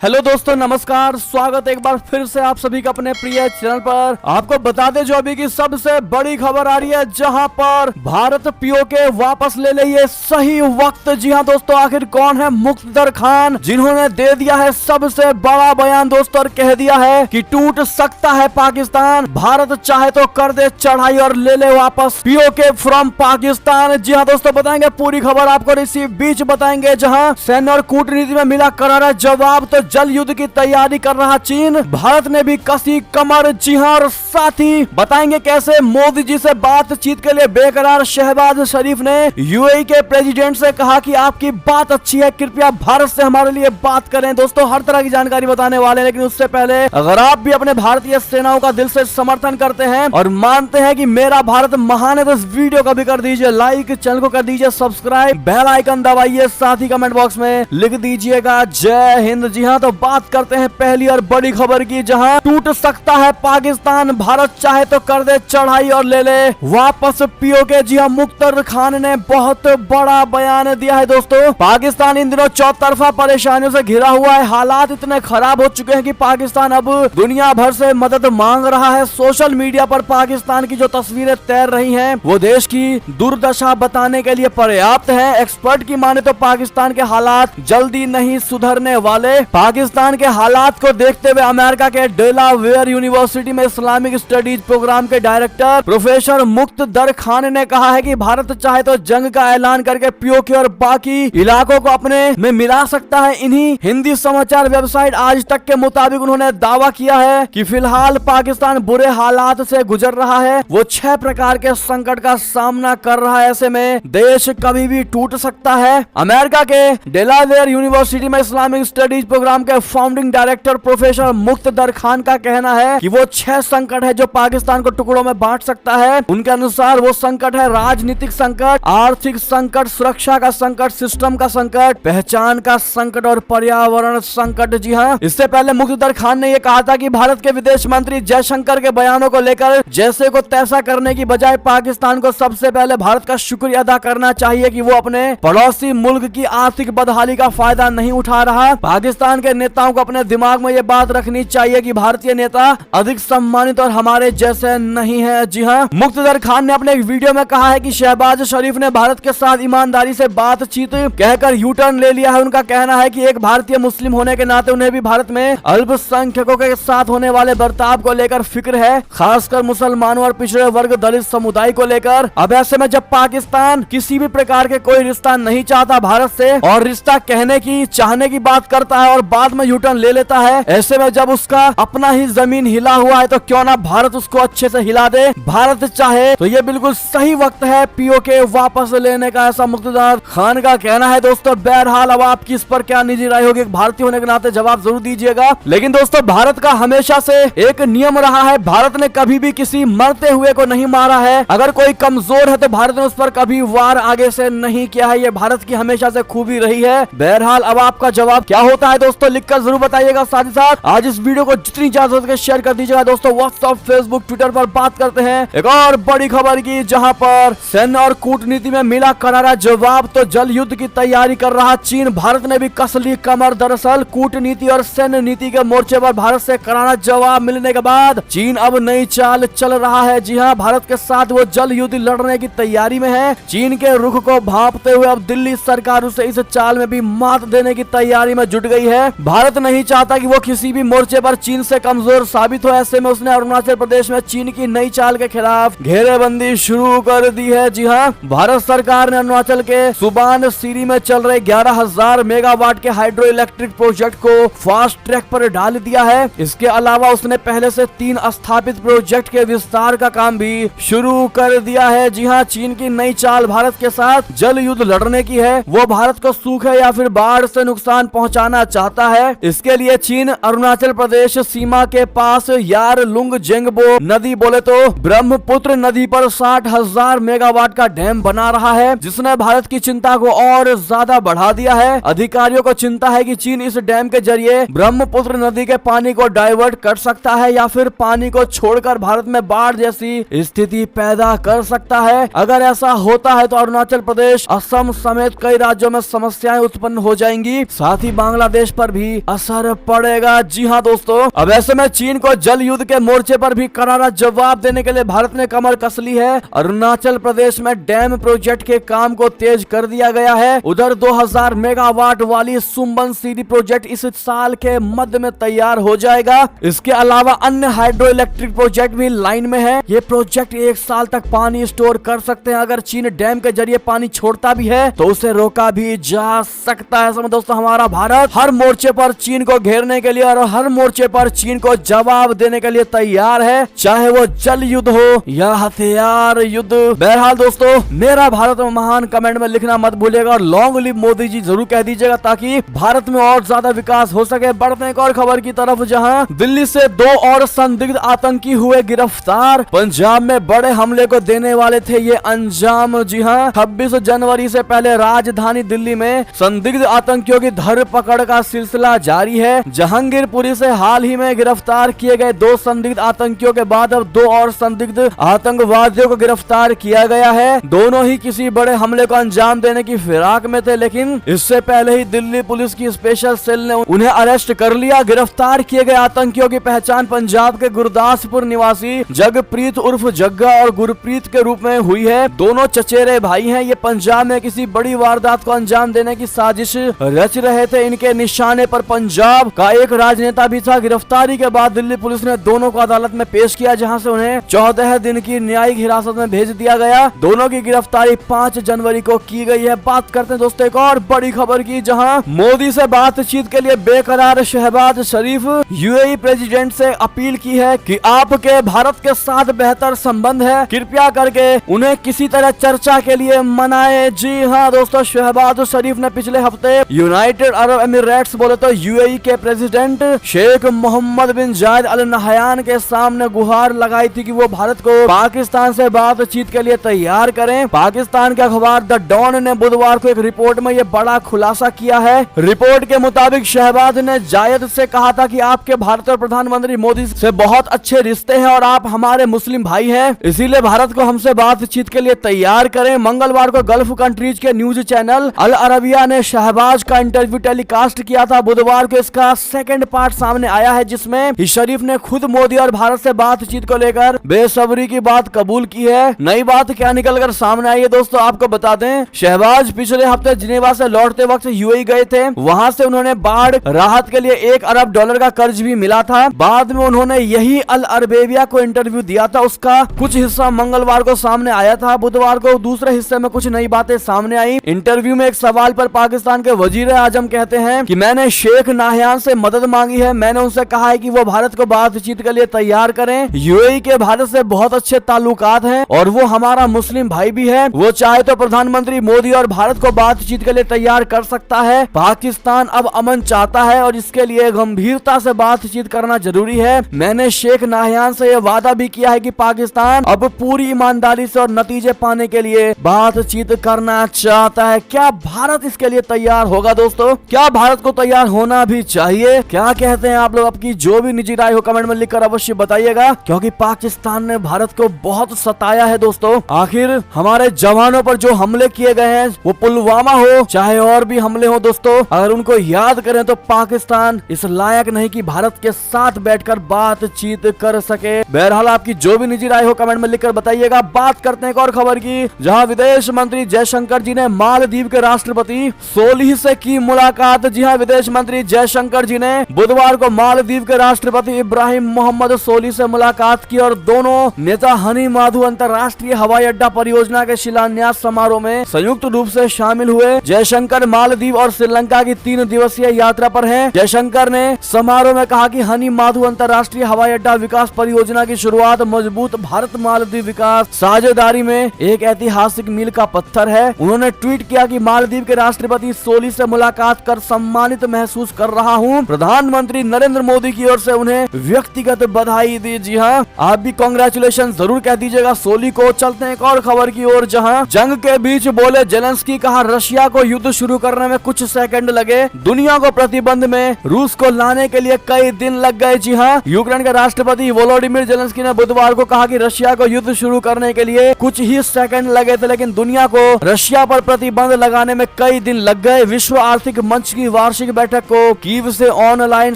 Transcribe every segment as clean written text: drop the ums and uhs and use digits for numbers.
Hello दोस्तों, नमस्कार। स्वागत एक बार फिर से आप सभी का अपने प्रिय चैनल पर। आपको बता दें जो अभी की सबसे बड़ी खबर आ रही है, जहां पर भारत पीओके वापस ले ले ये सही वक्त। जी हां दोस्तों, आखिर कौन है मुक्तदर खान, जिन्होंने दे दिया है सबसे बड़ा बयान दोस्तों और कह दिया है कि टूट सकता है पाकिस्तान, भारत चाहे तो कर दे चढ़ाई और ले ले वापस पीओके फ्रॉम पाकिस्तान। जी हाँ दोस्तों, बताएंगे पूरी खबर आपको। इसी बीच बताएंगे जहां सैन्य और कूटनीति में मिला करारा जवाब, तो जल युद्ध की तैयारी कर रहा चीन, भारत ने भी कसी कमर। जी हां, और साथ ही बताएंगे कैसे मोदी जी से बातचीत के लिए बेकरार शहबाज शरीफ ने यूएई के प्रेसिडेंट से कहा कि आपकी बात अच्छी है, कृपया भारत से हमारे लिए बात करें। दोस्तों हर तरह की जानकारी बताने वाले हैं, लेकिन उससे पहले अगर आप भी अपने भारतीय सेनाओं का दिल से समर्थन करते हैं और मानते हैं कि मेरा भारत महान है, तो इस वीडियो को भी कर दीजिए लाइक, चैनल को कर दीजिए सब्सक्राइब, बेल आइकन दबाइए, साथ ही कमेंट बॉक्स में लिख दीजिएगा जय हिंद। जी हाँ, तो बात करते हैं पहली और बड़ी खबर की, जहां टूट सकता है पाकिस्तान, भारत चाहे तो कर दे चढ़ाई और ले ले वापस पीओके। जी हां, मुक्तदर खान ने बहुत बड़ा बयान दिया है। दोस्तों पाकिस्तान इन दिनों चौतरफा परेशानियों से घिरा हुआ है। हालात इतने खराब हो चुके हैं कि पाकिस्तान अब दुनिया भर से मदद मांग रहा है। सोशल मीडिया पर पाकिस्तान की जो तस्वीरें तैर रही हैं, वो देश की दुर्दशा बताने के लिए पर्याप्त है। एक्सपर्ट की माने तो पाकिस्तान के हालात जल्दी नहीं सुधरने वाले। पाकिस्तान के हालात को देखते हुए अमेरिका के डेलावेयर यूनिवर्सिटी में इस्लामिक स्टडीज प्रोग्राम के डायरेक्टर प्रोफेसर मुक्तदर खान ने कहा है कि भारत चाहे तो जंग का ऐलान करके पीओके और बाकी इलाकों को अपने में मिला सकता है। इन्हीं हिंदी समाचार वेबसाइट आज तक के मुताबिक उन्होंने दावा किया है कि फिलहाल पाकिस्तान बुरे हालात से गुजर रहा है। वो 6 प्रकार के संकट का सामना कर रहा है। ऐसे में देश कभी भी टूट सकता है। अमेरिका के डेलावेयर यूनिवर्सिटी में इस्लामिक स्टडीज प्रोग्राम के founding director professor Muqtedar Khan का कहना है कि वो 6 संकट है जो पाकिस्तान को टुकड़ों में बांट सकता है। उनके अनुसार वो संकट है राजनीतिक संकट, आर्थिक संकट, सुरक्षा का संकट, सिस्टम का संकट, पहचान का संकट और पर्यावरण संकट। जी हाँ, इससे पहले मुक्तदर खान ने यह कहा था कि भारत के विदेश मंत्री जयशंकर के बयानों को लेकर जैसे को तैसा करने की बजाय पाकिस्तान को सबसे पहले भारत का शुक्रिया अदा करना चाहिए कि वो अपने पड़ोसी मुल्क की आर्थिक बदहाली का फायदा नहीं उठा रहा। पाकिस्तान के नेताओं को अपने दिमाग में ये बात रखनी चाहिए कि भारतीय नेता अधिक सम्मानित और हमारे जैसे नहीं है। जी हाँ, मुक्तदर खान ने अपने एक वीडियो में कहा है कि शहबाज शरीफ ने भारत के साथ ईमानदारी से बातचीत कहकर यू टर्न ले लिया है। उनका कहना है कि एक भारतीय मुस्लिम होने के नाते उन्हें भी भारत में अल्पसंख्यकों के साथ होने वाले बर्ताव को लेकर फिक्र है, खासकर मुसलमानों और पिछड़े वर्ग दलित समुदाय को लेकर। अब ऐसे में जब पाकिस्तान किसी भी प्रकार के कोई रिश्ता नहीं चाहता भारत से और रिश्ता कहने की चाहने की बात करता है और बाद में यूटर्न ले लेता है, ऐसे में जब उसका अपना ही जमीन हिला हुआ है तो क्यों ना भारत उसको अच्छे से हिला दे। भारत चाहे तो ये बिल्कुल सही वक्त है पीओके वापस लेने का, ऐसा मुक्तदर खान का कहना है। दोस्तों बहरहाल अब आपकी इस पर क्या निजी राय होगी, भारतीय होने के नाते जवाब जरूर दीजिएगा। लेकिन दोस्तों भारत का हमेशा से एक नियम रहा है, भारत ने कभी भी किसी मरते हुए को नहीं मारा है। अगर कोई कमजोर है तो भारत ने उस पर कभी वार आगे से नहीं किया है। ये भारत की हमेशा से खूबी रही है। बहरहाल अब आपका जवाब क्या होता है दोस्तों, लिखकर जरूर बताइएगा। साथ ही साथ आज इस वीडियो को जितनी ज्यादा हो सके शेयर कर दीजिएगा। दोस्तों व्हाट्सएप, फेसबुक, ट्विटर पर बात करते हैं एक और बड़ी खबर की, जहां पर सैन्य और कूटनीति में मिला करारा जवाब, तो जल युद्ध की तैयारी कर रहा चीन, भारत ने भी कस ली कमर। दरअसल कूटनीति और सैन्य नीति के मोर्चे पर भारत से करारा जवाब मिलने के बाद चीन अब नई चाल चल रहा है। जी हाँ, भारत के साथ वो जल युद्ध लड़ने की तैयारी में है। चीन के रुख को भांपते हुए अब दिल्ली सरकार उसे इस चाल में भी मात देने की तैयारी में जुट गई है। भारत नहीं चाहता कि वो किसी भी मोर्चे पर चीन से कमजोर साबित हो। ऐसे में उसने अरुणाचल प्रदेश में चीन की नई चाल के खिलाफ घेरेबंदी शुरू कर दी है। जी हाँ, भारत सरकार ने अरुणाचल के सुबान सीरी में चल रहे 11,000 मेगावाट के हाइड्रो इलेक्ट्रिक प्रोजेक्ट को फास्ट ट्रैक पर डाल दिया है। इसके अलावा उसने पहले से 3 स्थापित प्रोजेक्ट के विस्तार का काम भी शुरू कर दिया है। जी हाँ, चीन की नई चाल भारत के साथ जल युद्ध लड़ने की है। वो भारत को सूखे या फिर बाढ़ से नुकसान पहुंचाना चाहता है। इसके लिए चीन अरुणाचल प्रदेश सीमा के पास यारलुंग जेंगबो नदी बोले तो ब्रह्मपुत्र नदी पर 60,000 मेगावाट का डैम बना रहा है, जिसने भारत की चिंता को और ज्यादा बढ़ा दिया है। अधिकारियों को चिंता है कि चीन इस डैम के जरिए ब्रह्मपुत्र नदी के पानी को डाइवर्ट कर सकता है या फिर पानी को छोड़कर भारत में बाढ़ जैसी स्थिति पैदा कर सकता है। अगर ऐसा होता है तो अरुणाचल प्रदेश, असम समेत कई राज्यों में समस्याएं उत्पन्न हो जाएंगी। साथ ही बांग्लादेश पर पर भी असर पड़ेगा। जी हाँ दोस्तों, अब ऐसे में चीन को जल युद्ध के मोर्चे पर भी करारा जवाब देने के लिए भारत ने कमर कस ली है। अरुणाचल प्रदेश में डैम प्रोजेक्ट के काम को तेज कर दिया गया है। उधर 2000 मेगावाट वाली सुमनसिरी प्रोजेक्ट इस साल के मध्य में तैयार हो जाएगा। इसके अलावा अन्य हाइड्रो इलेक्ट्रिक प्रोजेक्ट भी लाइन में है। ये प्रोजेक्ट 1 साल तक पानी स्टोर कर सकते हैं। अगर चीन डैम के जरिए पानी छोड़ता भी है तो उसे रोका भी जा सकता है। समझ दोस्तों, हमारा भारत हर मोर्चे पर चीन को घेरने के लिए और हर मोर्चे पर चीन को जवाब देने के लिए तैयार है, चाहे वो जल युद्ध हो या हथियार युद्ध। बहरहाल दोस्तों, मेरा भारत महान कमेंट में लिखना मत भूलिएगा और लॉन्ग लिव मोदी जी जरूर कह दीजिएगा ताकि भारत में और ज्यादा विकास हो सके। बढ़ते एक और खबर की तरफ, जहां दिल्ली से 2 और संदिग्ध आतंकी हुए गिरफ्तार। पंजाब में बड़े हमले को देने वाले थे ये अंजाम। जी हाँ, 26 जनवरी से पहले राजधानी दिल्ली में संदिग्ध आतंकियों की धरपकड़ का सिलसिला जारी है। जहांगीरपुरी से हाल ही में गिरफ्तार किए गए 2 संदिग्ध आतंकियों के बाद अब 2 और संदिग्ध आतंकवादियों को गिरफ्तार किया गया है। दोनों ही किसी बड़े हमले को अंजाम देने की फिराक में थे, लेकिन इससे पहले ही दिल्ली पुलिस की स्पेशल सेल ने उन्हें अरेस्ट कर लिया। गिरफ्तार किए गए आतंकियों की पहचान पंजाब के गुरदासपुर निवासी जगप्रीत उर्फ जग्गा और गुरप्रीत के रूप में हुई है। दोनों चचेरे भाई हैं। ये पंजाब में किसी बड़ी वारदात को अंजाम देने की साजिश रच रहे थे। इनके निशाने पर पंजाब का एक राजनेता भी था। गिरफ्तारी के बाद दिल्ली पुलिस ने दोनों को अदालत में पेश किया, जहां से उन्हें 14 दिन की न्यायिक हिरासत में भेज दिया गया। दोनों की गिरफ्तारी 5 जनवरी को की गई है। बात करते हैं दोस्तों एक और बड़ी खबर की, जहां मोदी से बातचीत के लिए बेकरार शहबाज शरीफ यूएई प्रेसिडेंट से अपील की है कि आपके भारत के साथ बेहतर संबंध है, कृपया करके उन्हें किसी तरह चर्चा के लिए मनाए। जी हाँ दोस्तों, शहबाज शरीफ ने पिछले हफ्ते यूनाइटेड अरब एमिरेट्स बोले तो यूएई के प्रेसिडेंट शेख मोहम्मद बिन जायद अल नहयान के सामने गुहार लगाई थी कि वो भारत को पाकिस्तान से बातचीत के लिए तैयार करें। पाकिस्तान के अखबार द डॉन ने बुधवार को एक रिपोर्ट में ये बड़ा खुलासा किया है। रिपोर्ट के मुताबिक शहबाज ने जायद से कहा था कि आपके भारत और प्रधानमंत्री मोदी से बहुत अच्छे रिश्ते हैं और आप हमारे मुस्लिम भाई हैं, इसीलिए भारत को हमसे बातचीत के लिए तैयार करें। मंगलवार को गल्फ कंट्रीज के न्यूज चैनल अल अरबिया ने शहबाज का इंटरव्यू टेलीकास्ट किया था। बुधवार को इसका सेकंड पार्ट सामने आया है, जिसमें शरीफ ने खुद मोदी और भारत से बातचीत को लेकर बेसब्री की बात कबूल की है। नई बात क्या निकल कर सामने आई है दोस्तों, आपको बता दें, शहबाज पिछले हफ्ते जिनेवा से लौटते वक्त यूएई गए थे। वहां से उन्होंने बाढ़ राहत के लिए $1 अरब का कर्ज भी मिला था। बाद में उन्होंने यही अल अरबिया को इंटरव्यू दिया था। उसका कुछ हिस्सा मंगलवार को सामने आया था। बुधवार को दूसरे हिस्से में कुछ नई बातें सामने आई। इंटरव्यू में एक सवाल पर पाकिस्तान के वजीर आजम कहते हैं कि मैंने शेख नाहयान से मदद मांगी है। मैंने उनसे कहा है कि वो भारत को बातचीत के लिए तैयार करें। यूएई के भारत से बहुत अच्छे ताल्लुकात हैं और वो हमारा मुस्लिम भाई भी है। वो चाहे तो प्रधानमंत्री मोदी और भारत को बातचीत के लिए तैयार कर सकता है। पाकिस्तान अब अमन चाहता है और इसके लिए गंभीरता से बातचीत करना जरूरी है। मैंने शेख नाहयान से यह वादा भी किया है कि पाकिस्तान अब पूरी ईमानदारी से और नतीजे पाने के लिए बातचीत करना चाहता है। क्या भारत इसके लिए तैयार होगा दोस्तों? क्या भारत को तैयार होना भी चाहिए? क्या कहते हैं आप लोग? आपकी जो भी निजी राय हो कमेंट में लिखकर अवश्य बताइएगा, क्योंकि पाकिस्तान ने भारत को बहुत सताया है दोस्तों। आखिर हमारे जवानों पर जो हमले किए गए हैं, वो पुलवामा हो चाहे और भी हमले हो दोस्तों, अगर उनको याद करें तो पाकिस्तान इस लायक नहीं कि भारत के साथ बैठकर बातचीत कर सके। बहरहाल आपकी जो भी निजी राय हो कमेंट में लिखकर बताइएगा। बात करते हैं एक और खबर की, जहां विदेश मंत्री जयशंकर जी ने मालदीव के राष्ट्रपति सोलिह से की मुलाकात। जी हाँ, विदेश मंत्री जयशंकर जी ने बुधवार को मालदीव के राष्ट्रपति इब्राहिम मोहम्मद सोलिह से मुलाकात की और दोनों नेता हनी माधु अंतर्राष्ट्रीय हवाई अड्डा परियोजना के शिलान्यास समारोह में संयुक्त रूप से शामिल हुए। जयशंकर मालदीव और श्रीलंका की 3 दिवसीय यात्रा पर हैं। जयशंकर ने समारोह में कहा कि हनी माधु अंतर्राष्ट्रीय हवाई अड्डा विकास परियोजना की शुरुआत मजबूत भारत मालदीव विकास साझेदारी में एक ऐतिहासिक मील का पत्थर है। उन्होंने ट्वीट किया कि मालदीव के राष्ट्रपति सोलिह से मुलाकात कर सम्मानित महसूस कर रहा हूं। प्रधानमंत्री नरेंद्र मोदी की ओर से उन्हें व्यक्तिगत बधाई दी। जी हाँ, आप भी कांग्रेचुलेशन जरूर कह दीजिएगा सोलिह को। चलते हैं एक और खबर की ओर, जहां जंग के बीच बोले जेलेंस्की, कहा रशिया को युद्ध शुरू करने में कुछ सेकंड लगे, दुनिया को प्रतिबंध में रूस को लाने के लिए कई दिन लग गए। जी हाँ, यूक्रेन के राष्ट्रपति वोलोडिमिर जेलेंस्की ने बुधवार को कहा कि रशिया को युद्ध शुरू करने के लिए कुछ ही सेकंड लगे थे, लेकिन दुनिया को रशिया पर प्रतिबंध लगाने में कई दिन लग गए। विश्व आर्थिक मंच की वार्षिक बैठक को कीव से ऑनलाइन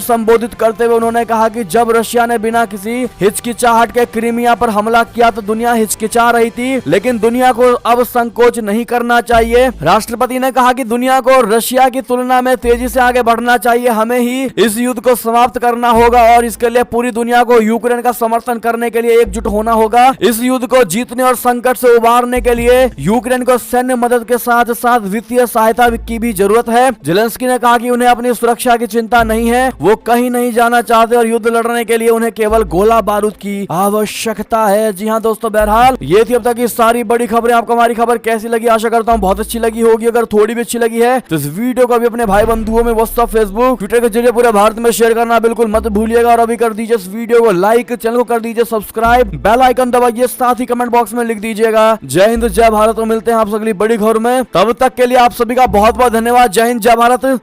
संबोधित करते हुए उन्होंने कहा कि जब रशिया ने बिना किसी हिचकिचाहट के क्रीमिया पर हमला किया तो दुनिया हिचकिचा रही थी, लेकिन दुनिया को अब संकोच नहीं करना चाहिए। राष्ट्रपति ने कहा कि दुनिया को रशिया की तुलना में तेजी से आगे बढ़ना चाहिए। हमें ही इस युद्ध को समाप्त करना होगा और इसके लिए पूरी दुनिया को यूक्रेन का समर्थन करने के लिए एकजुट होना होगा। इस युद्ध को जीतने और संकट से उबारने के लिए यूक्रेन को सैन्य मदद के साथ साथ वित्तीय सहायता की भी जरूरत है। जेलेंस्की ने कहा कि उन्हें अपनी सुरक्षा की चिंता नहीं है, वो कहीं नहीं जाना चाहते और युद्ध लड़ने के लिए उन्हें केवल गोला बारूद की आवश्यकता है। जी हाँ दोस्तों, बहरहाल ये थी अब तक की सारी बड़ी खबरें। आपको हमारी खबर कैसी लगी? आशा करता हूँ बहुत अच्छी लगी होगी। अगर थोड़ी भी अच्छी लगी है तो इस वीडियो को भी अपने भाई बंधुओं में व्हाट्सएप, फेसबुक, ट्विटर के जरिए पूरे भारत में शेयर करना बिल्कुल मत भूलिएगा। और अभी कर दीजिए इस वीडियो को लाइक, चैनल को कर दीजिए सब्सक्राइब, बेल आइकन दबाइए, साथ ही कमेंट बॉक्स में लिख दीजिएगा जय हिंद जय भारत। मिलते हैं आप अगली बड़ी खबर में, तब तक के लिए आप सभी का बहुत बहुत धन्यवाद। जय हिंद जय भारत।